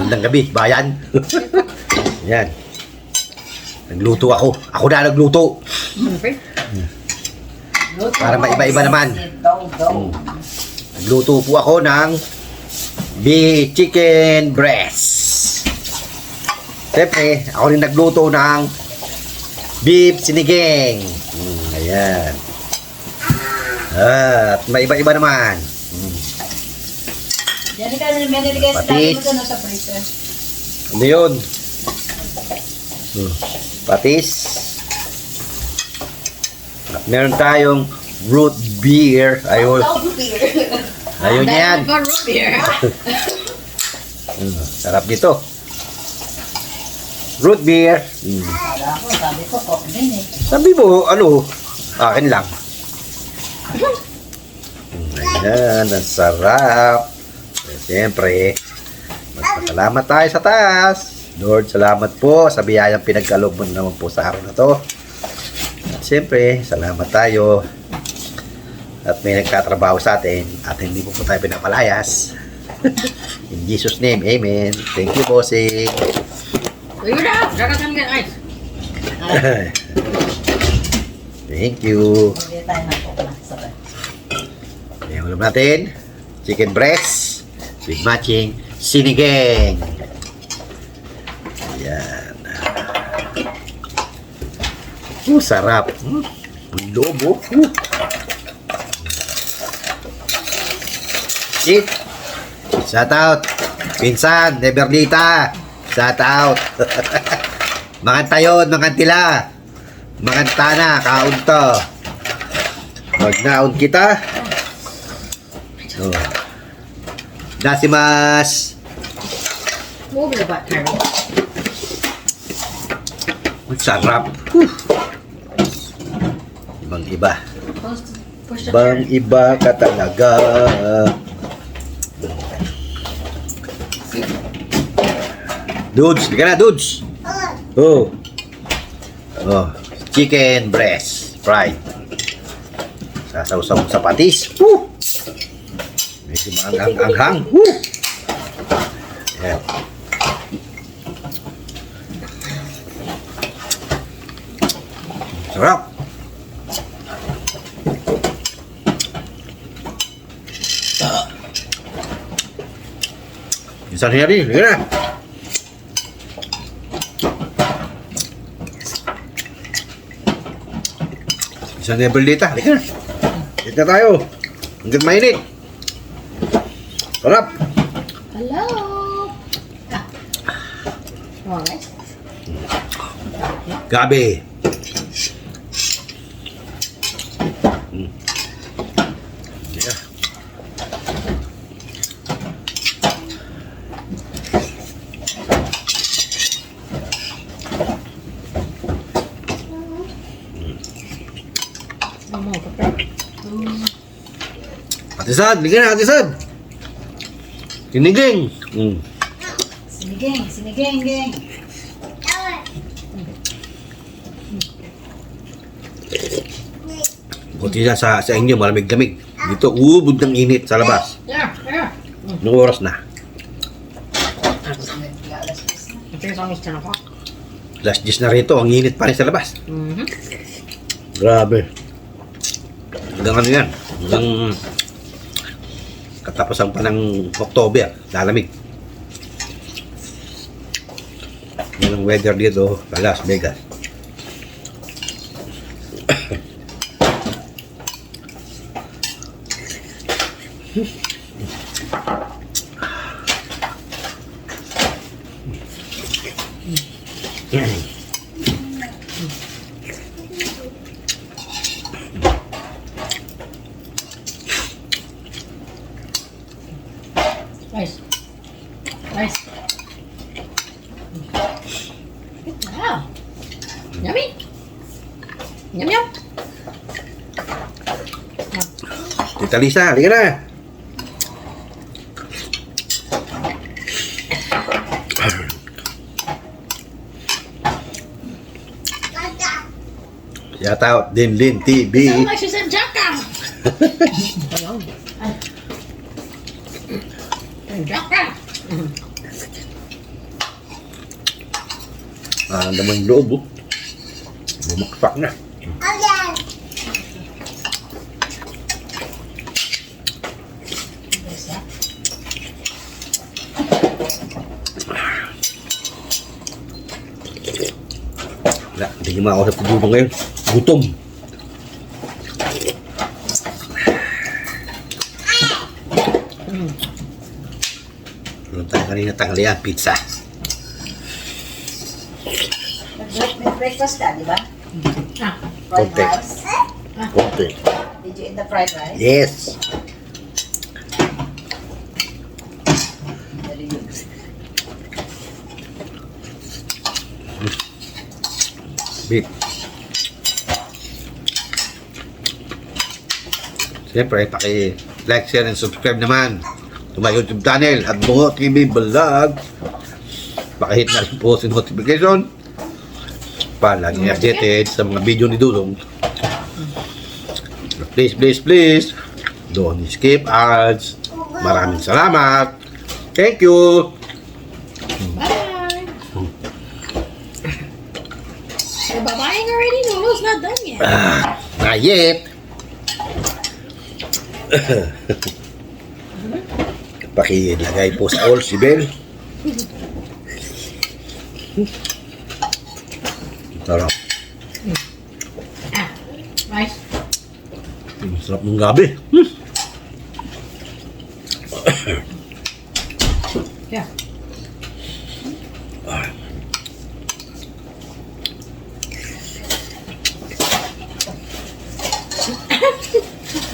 magandang gabi, bayan. Yan. Nagluto ako. Ako na nagluto. Para maiba-iba naman. Nagluto po ako ng beef chicken breast. Siyempre, ako rin nagluto ng beef sinigang. Ayan. At maiba-iba naman. Yan ka na binigay sa dati mo doon sa freezer. Ano yun? Patis. At meron tayong root beer. Ayun. Ayun yan. Root beer. Sarap nito. Root beer. Sabi ko, coke din eh. Sabi mo, ano? Akin lang. Ayan, ang sarap. Siyempre, magpasalamat tayo sa taas. Lord, salamat po sa biyayang pinagkaloob mo naman po sa araw na to. At siyempre, salamat tayo. At may nagkatrabaho sa atin at hindi po tayo pinapalayas. In Jesus' name, amen. Thank you, bossing. Ayun na, darating ka ice. Thank you. Hindi tayo ng coke na. Sabay. Ayan, ulam natin. Chicken breast with matching sinigang. Ayan. Sarap. Ang loob, oh. Eat. Shout out. Pinsan, Neverlita. Shout out. Mangantayon, mangantila. Mangantana, kaunto. Magnaon kita. Oh. Dasimas. Move ba, Terry? Ang sarap. Ibang iba. Push the Ibang iba ka talaga. Dudes, hindi ka na, dudes. Oh. Oh. Chicken breast. Fried. Sasaw-saw sa patis. Woo! Medyo maanghang-anghang. Woo! Ayan. Sarap. Bisa niya rin. Sige na. Bisa niya berlita. Sige na. Eat na tayo. Hanggang mainit. Sarap. Hello. Oh, guys. Gabi. Yeah. Atisan, ligyan na, atisan. Kiniging. Sinigeng, geng. Buti na sa inyo, malamig-lamig. Dito, ubod ng init sa labas. Yeah. Anong oras na? Ito yung sangis na ako. Last 10 na rito, ang init pa rin sa labas. Grabe. Hanggang ano yan? Hanggang katapusan pa ng October, lalamig. Yan ang weather dito sa Las Vegas. Nice. Wow. Yummy. Yum. Tita Lisa, halika na. Shout out Dinlin TV. Sound like she said Jacka. Jacka. naman yung loob, oh. Bumakpak na. Wala, hindi nyo makausap ko dito ngayon. Gutom. Ano tayo kanina tanghalian? Pizza. Breakfast ka, di ba? Ah, Fried Konti. rice. Konti. Did you eat the fried rice? Yes. Very good. Big. Siyempre, paki-like, share, and subscribe naman to my YouTube channel at Bungo TV Vlog. Pakihit na rin po sa notification para lagi updated sa mga video ni Dudong. Please, please, please, don't skip ads. Maraming salamat. Thank you. bye. You're bye-byeing already? No, it's not done yet. Not yet. Pakilagay po sa all si Bel. Sarap. Ah, rice. Sarap ng gabi. Yeah.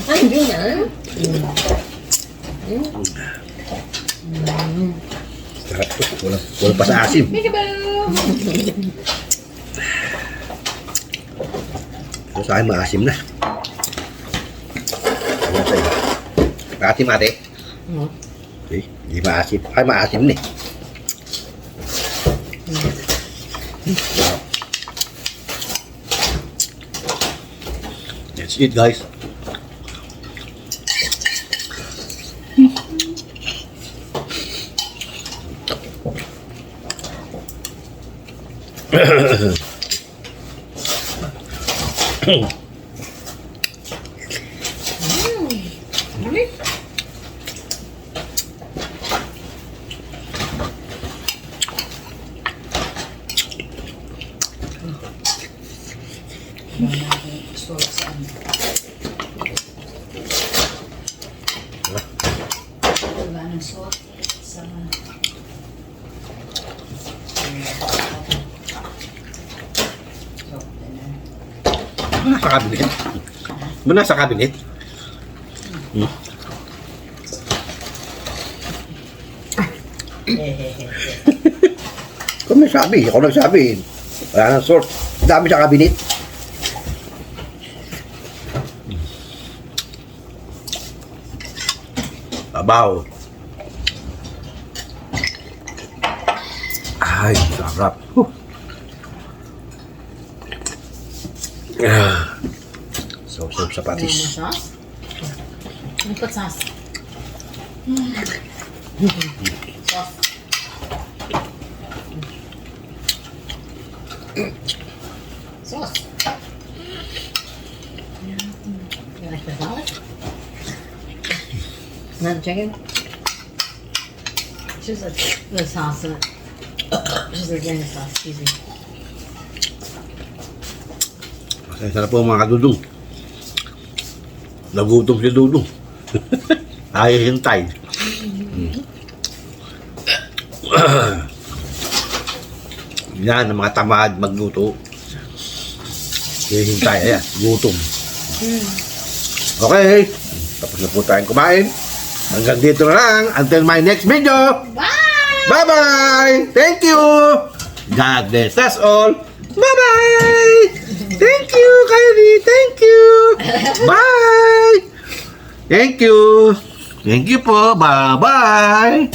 Hindi na. Sarap po. Walang pa sa asim. Peekaboo. So, sa akin maasim na. Ano sa'yo? Maasim ate. Oh. Okay. Hindi maasim. Ay maasim na eh. That's it guys. Yummy. Gusto ko sa ano. Wala ng salt sa salt na. Nasa cabinet. Nasa cabinet. Kung may sabi, ako nagsabi. Wala nang sort. Dami sa cabinet. Babaw. Ay, sarap. So sa Want more patis. sauce? Let me put sauce. Sauce. Sauce. You like the salad? Not the chicken? She's like the sauce in it. She's like getting the sauce. Excuse me. Masaya na po mga kadudong. Nagutom si Dudong. Ayaw hintay. Yan, ang mga tamad magluto. Hintay, ayan, gutom. Okay, tapos na po tayong kumain. Hanggang dito na lang. Until my next video. Bye! Bye-bye! Thank you! God bless us all. Bye-bye! Thank you, Kylie! Thank you! Bye! Thank you! Thank you po! Bye-bye!